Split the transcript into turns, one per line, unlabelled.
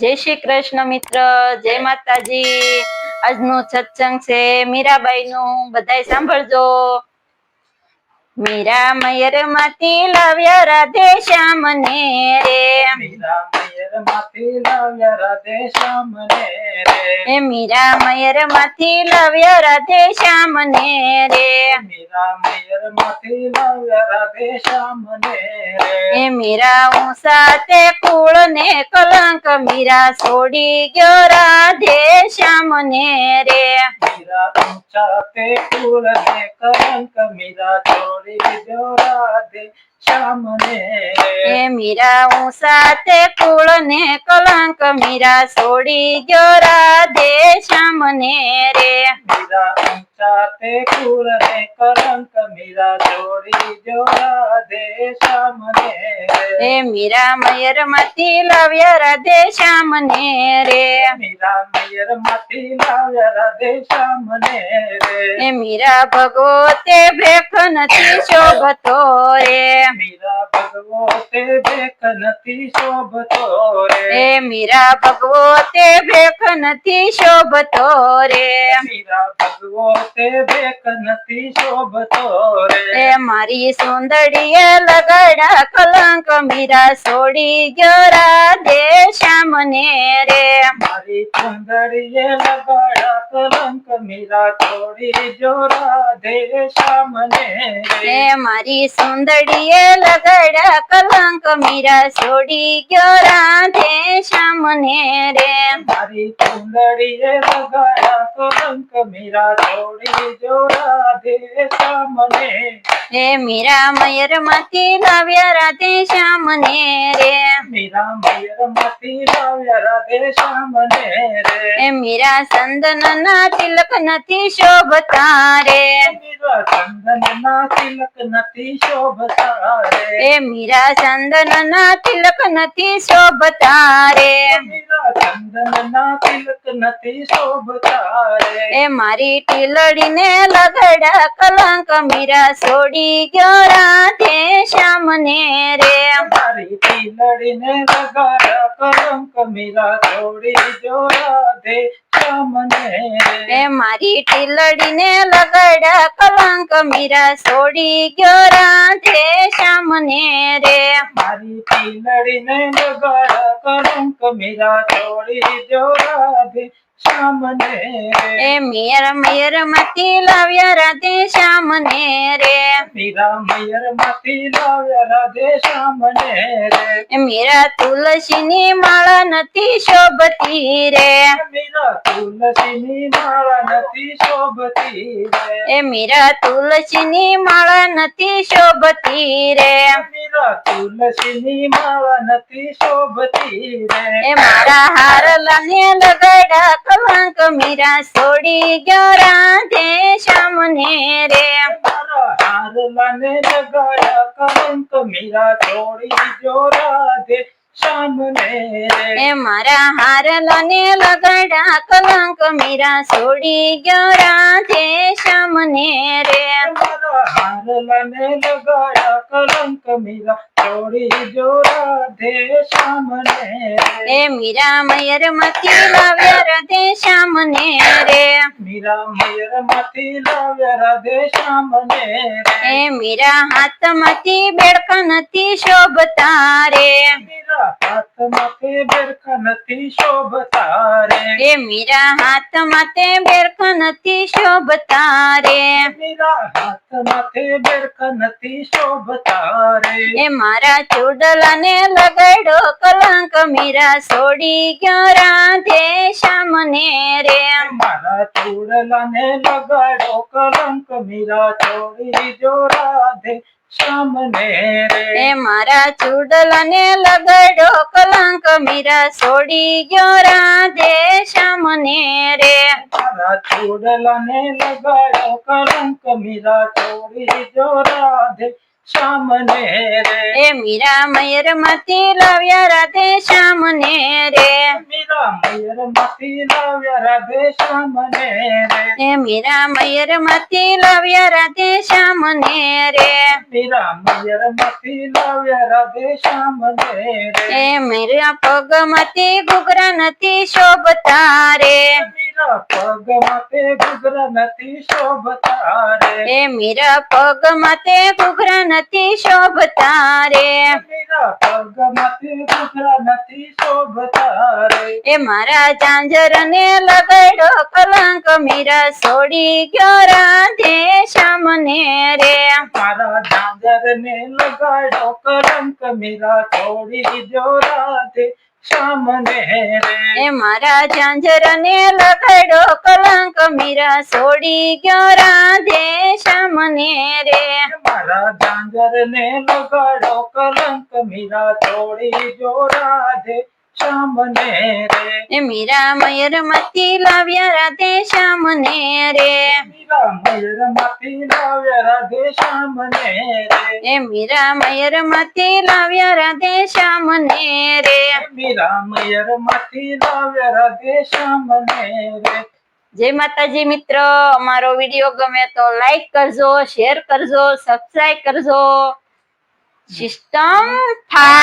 જય શ્રી કૃષ્ણ મિત્ર, જય માતાજી। આજનો સત્સંગ છે મીરાબાઈ નું, બધાય સાંભળજો। મીરા મયર માંથી લાવ્યા રાધે શ્યામ ને રે,
મીરા મયર માંથી લાવ્યા રાધે શ્યામ ને રે,
મીરા મયર માંથી લાવ્યા રાધે શ્યામ ને રે,
મીરા મયર માંથી લાવ્યા રાધે શ્યામ ને રે,
મીરા ઊંસા તે કુળ ને કલંક, મીરા છોડી ગયો રાધે શ્યામ ને રે,
મીરા ઊંચા તે કુળ ને કલંક, મીરા છોડી ગયો રાધે શ્યામ ને રે,
મીરા ઊંસા તે કુળ ને કલંક, મીરા છોડી ગયો રાધે શ્યામ ને રે,
મીરા ઊંચા તે કુળ ને કલંક, મીરા છોડી ગયો રાધે શ્યામ ને રે,
મીરા મયર માંથી લાવ્યા રાધે શ્યામ ને રે,
મીરા મયર માંથી લાવ્યા રાધે શ્યામ ને રે,
મીરા ભગવતે ભેખ નથી શોભતો રે,
મીરા ભગવતે ભેખ નથી શોભતો રે,
મીરા ભગવતે ભેખ નથી શોભતો રે,
મીરા ભગવતે ભેખ નથી શોભતો રે,
મારી સુંદરીએ લગાડ્યા કલંક, મીરા છોડી ગયો રાધે શ્યામ ને રે,
મારી સુંદરીએ લગાડ્યા કલંક, મીરા છોડી જો રાધે શ્યામ ને રે,
મારી સુંદરીએ લગાડ્યા કલંક, મીરા છોડી ગયો રાધે શ્યામ ને રે,
મારી સુંદરીએ લગાડ્યા કલંક, મીરા છોડી જો રાધે શ્યામ ને રે,
મીરા મયર માંથી લાવ્યા રાધે શ્યામ ને રે,
મીરા મયર માંથી લાવ્યા રાધે શ્યામ ને રે,
મીરા ચંદન ના તિલક નથી શોભતા રે,
મીરા ચંદન ના તિલક નથી શોભતા રે,
મીરા ચંદન ના તિલક નથી શોભતા રે,
મીરા ચંદન ના તિલક નથી શોભતા રે,
મારી ટીલડીને લગાડ્યા કલંક, મીરા છોડી ગયો રાધે શ્યામ ને રે,
મારી ટીલડીને લગાડ્યા કલંક, મીરા છોડી જો રાધે શ્યામ ને રે,
મારી ટીલડીને લગાડ્યા કલંક, મીરા છોડી ગયો રાધે શ્યામ ને રે,
મારી ટીલડીને લગાડ્યા કલંક, મીરા છોડી જો રાધે શ્યામ ને રે,
મીરા મયર માંથી લાવ્યા રાધે શ્યામ ને રે,
મીરા મયર માંથી લાવ્યા રાધે શ્યામ ને રે,
મીરા તુલસીની માળા નથી શોભતી રે,
મીરા તુલસીની માળા નથી શોભતી રે,
મીરા તુલસીની માળા નથી શોભતી રે,
મીરા તુલસીની માળા નથી શોભતી રે,
મારા હારલાને લગાડ્યા કલંક, મીરા છોડી ગયો રાધે શ્યામ ને રે,
મારા હારલાને લગાડ્યા કલંક, મીરા છોડી જો રાધે શ્યામ ને રે,
મારા હારલાને લગાડ્યા કલંક, મીરા છોડી ગયો રાધે શ્યામ ને રે,
મારા હારલાને લગાડ્યા કલંક, મીરા છોડી જો રાધે શ્યામ ને રે,
મીરા મયર માંથી લાવ્યા રાધે શ્યામ ને રે,
મીરા મયર માંથી લાવ્યા રાધે શ્યામ ને રે,
મીરા હાથમાંથી બેડકા નથી શોભતા રે,
મીરા હાથમાંથી બેરખા નથી શોભતા રે,
મીરા હાથમાંથી બેડકા નથી શોભતા રે,
મીરા હાથમાંથી બેરખા નથી શોભતા રે,
મારા ચૂડલાને લગાડ્યો કલંક, મીરા છોડી ગયો રાધે શ્યામ ને રે,
મારા ચૂડલાને લગાડો કલંક, મીરા છોડી જો રાધે શ્યામ ને રે,
મારા ચૂડલાને લગાડ્યો કલંક, મીરા છોડી ગયો રાધે શ્યામ ને રે,
મારા ચૂડલાને લગાડો કલંક, મીરા છોડી જો રાધે શ્યામને રે
એ મીરા મયર માંથી લાવ્યા રાધે શ્યામને રે
મીરા મયર માંથી લાવ્યા રાધે શ્યામને રે
એ મીરા મયર માંથી લાવ્યા રાધે શ્યામને રે
મીરા મયર માંથી લાવ્યા રાધે શ્યામને રે
એ મીરા પગ માંથી ઘૂઘરા નથી શોભતા રે
મીરા પગ માથે ઘૂઘરા નથી શોભતા રે
એ મીરા પગ માથે ઘૂઘરા નથી શોભતા રે
મીરા પગ માથે ઘૂઘરા નથી શોભતા રે
એ મારા ઝાંઝર ને લગાડો કલંક મીરા છોડી ગયો રાધે શ્યામને રે
મારા ઝાંઝર ને લગાડો કલંક મીરા છોડી દીધો રાધે શ્યામને રે
એ મારા ઝાંઝર ને લગાડો કલંક મીરા છોડી ગયો રાધે શ્યામને રે
મારા ઝાંઝર ને લગાડો કલંક મીરા છોડી જો રાધે શ્યામને રે
એ મીરા મયર માંથી લાવ્યા રાધે શ્યામને રે
મીરા મયર માંથી લાવ્યા રાધે શ્યામને રે
એ મીરા મયર માંથી લાવ્યા રાધે શ્યામને રે
મીરા મયર માંથી લાવ્યા રાધે શ્યામને રે
જય માતાજી મિત્રો, અમારો વિડીયો ગમે તો લાઈક કરજો, શેર કરજો, સબસ્ક્રાઇબ કરજો. સિસ્ટમ 5